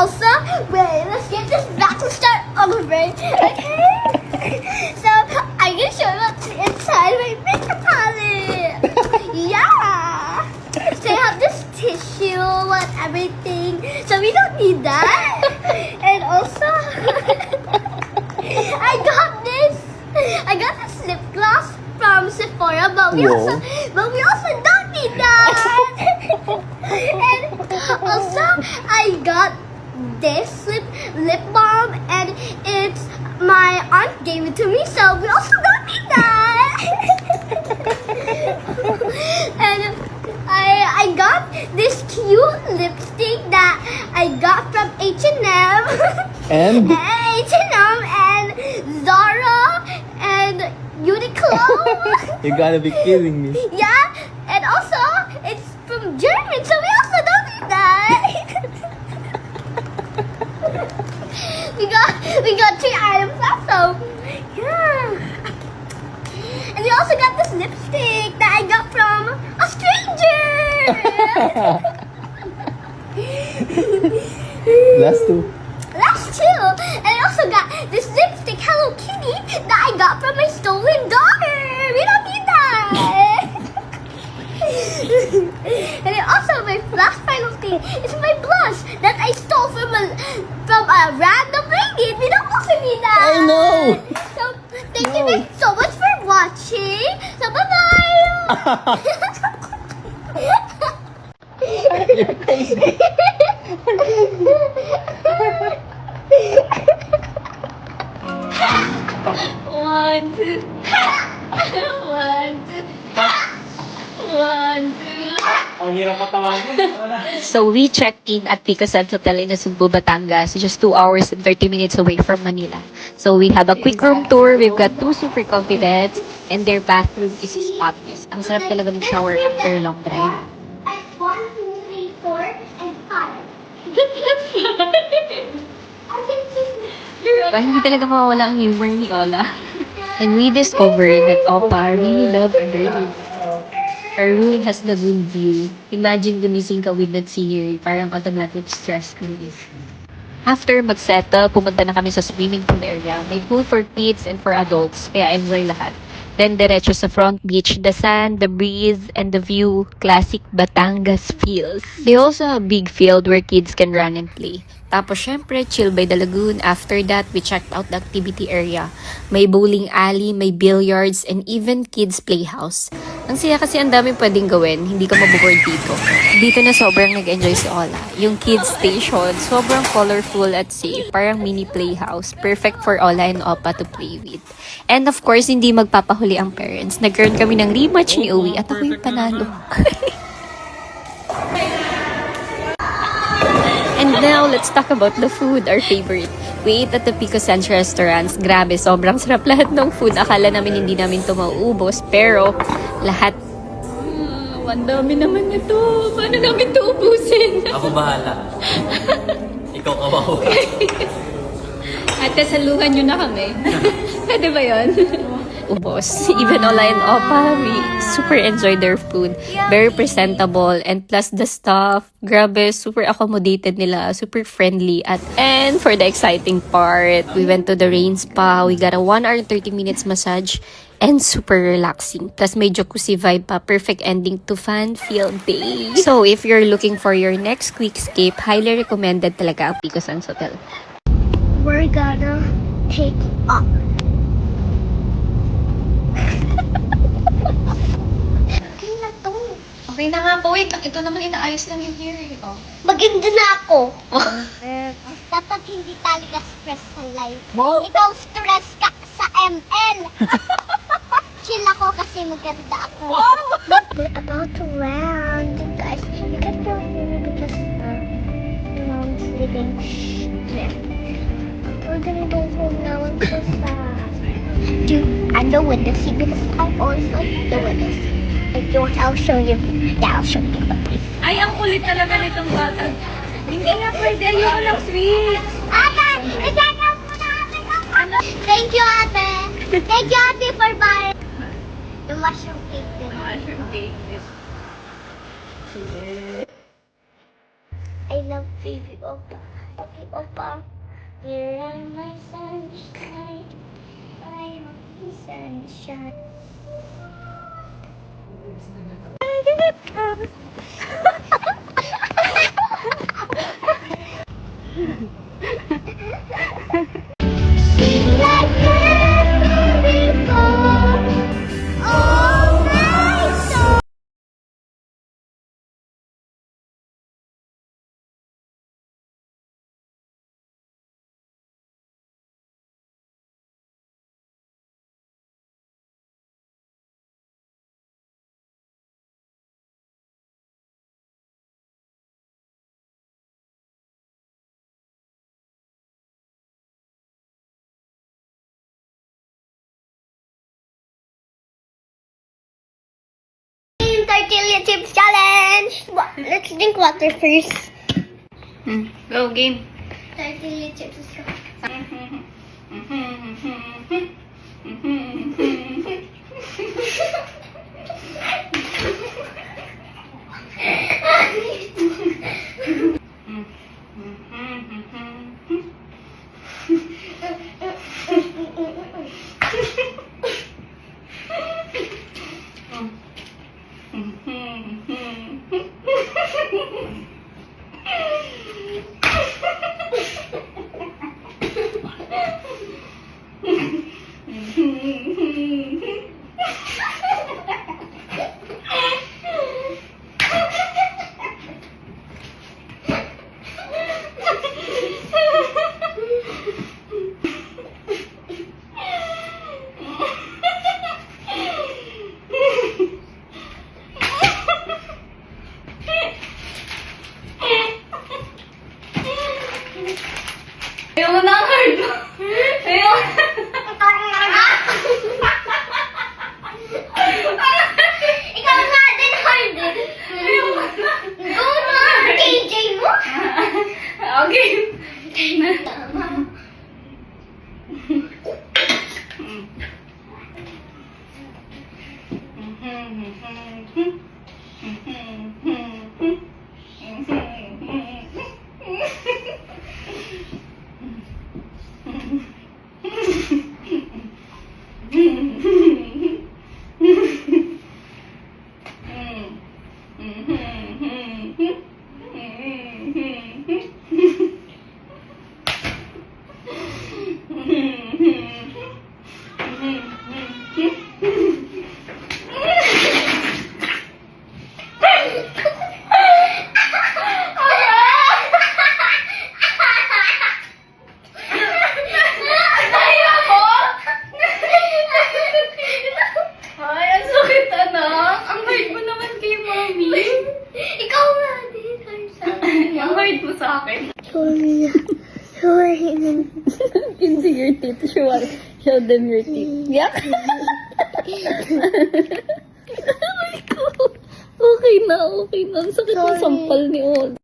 Also, wait, let's get this back to start over. Okay? So, I'm gonna show you what's inside my makeup palette. Yeah! So, I have this tissue and everything. So, we don't need that. And also, I got this lip gloss from Sephora, but we also don't need that. And also, I got this lip balm, and it's my aunt gave it to me, so we also don't need that. And I got this cute lipstick that I got from H&M. And? H&M and Zara and Uniqlo. You gotta be kidding me. Yeah, and also it's from German, so we also don't need that. we got 3 items also. Yeah. And we also got this lipstick that I got from a stranger. Last 2. Last 2. And I also got this lipstick Hello Kitty that I got from my stolen daughter. We don't need that. And then also my last final thing is my blush that I stole from a random lady. We don't also need that. I know. So thank you guys so much for watching. So bye bye. You're crazy. One, two. One, two. One, two. Ang hirap patawanin. So we checked in at Pico Sands Hotel in Nasugbu, Batangas, just 2 hours and 30 minutes away from Manila. So we have a quick room tour. We've got 2 super comfy beds, and their bathroom is spotless. Ang sarap talaga ng shower after a long drive. 1, 2, 3, 4, and 5. Hindi talaga mawawala ang humor ni Ola. And we discovered that Opa really loved our room. Our room has the good view. Imagine gumising ka with that scenery, parang automatic stress relief. After mag-settle, pumunta na kami sa swimming pool area. May pool for kids and for adults, kaya enjoy lahat. Then diretso sa front beach, the sand, the breeze, and the view, classic Batangas feels. They also have a big field where kids can run and play. Tapos syempre, chill by the lagoon. After that, we checked out the activity area. May bowling alley, may billiards, and even kids playhouse. Ang saya kasi ang daming pwedeng gawin, hindi ka maboboard dito. Dito na sobrang nag-enjoy si Ola. Yung kids station, sobrang colorful at safe, parang mini playhouse. Perfect for Ola and Opa to play with. And of course, hindi magpapahuli ang parents. Nagkaroon kami ng rematch ni Uwi at ako yung panalo. And now, let's talk about the food, our favorite. We ate at the Pico Sands restaurants. Grabe, sobrang sarap lahat ng food. Akala namin hindi namin ito mauubos, pero lahat. Ang dami naman ito. Paano namin ito ubusin? Ako bahala. Ikaw kawawa. Ate, saluhan nyo na kami. Pwede ba yun? Ubos. Even Ola and Opa, we super enjoy their food. Very presentable. And plus the staff, grabe, super accommodated nila. Super friendly. And for the exciting part, we went to the rain spa. We got a 1 hour and 30 minutes massage. And super relaxing. Plus may jacuzzi vibe pa. Perfect ending to fun-filled day. So if you're looking for your next quick escape, highly recommended talaga ang Pico Sands Hotel. We're gonna take off. Okay na to. Okay na nga po. Wait, ito naman inaayos lang yung hair. Oh. Maganda na ako. Dapat hindi talaga stress sa life. Ikaw stress ka sa ML. Chill ako kasi maganda ako. We're about to land. Guys, you can still hear me because mom's sleeping. We're gonna go home now. I'm so sad. Dude, I know window seat because I always like the window seat. If you want, I'll show you. Yeah, I'll show you. Ay, ang kulit talaga nitong bata. Hindi nga pwede. Ayoko ng sweet. Ate! Isagaw mo na ate ko! Thank you, ate! Thank you, ate, for buying the mushroom cake din. Mushroom cake. I love baby Opa. Papa. You're my sunshine. I'm my sunshine. Like never before. Oh my soul. Tortilla chips challenge. Let's drink water first. Go, game. Tortilla chips is Ayaw mo na ang hard mo. Ayaw. Ikaw nga din hard. Go na, KJ mo. Okay. Ay, ang sakit, anak. Ang hard mo naman kay mommy. Ikaw nga din hard sa akin. Ang hard mo sa akin. Sorry. Sorry. Can see your teeth. Show them your teeth. Yak! Okay na, okay na. Ang sakit ng Sorry. sampal ni Od.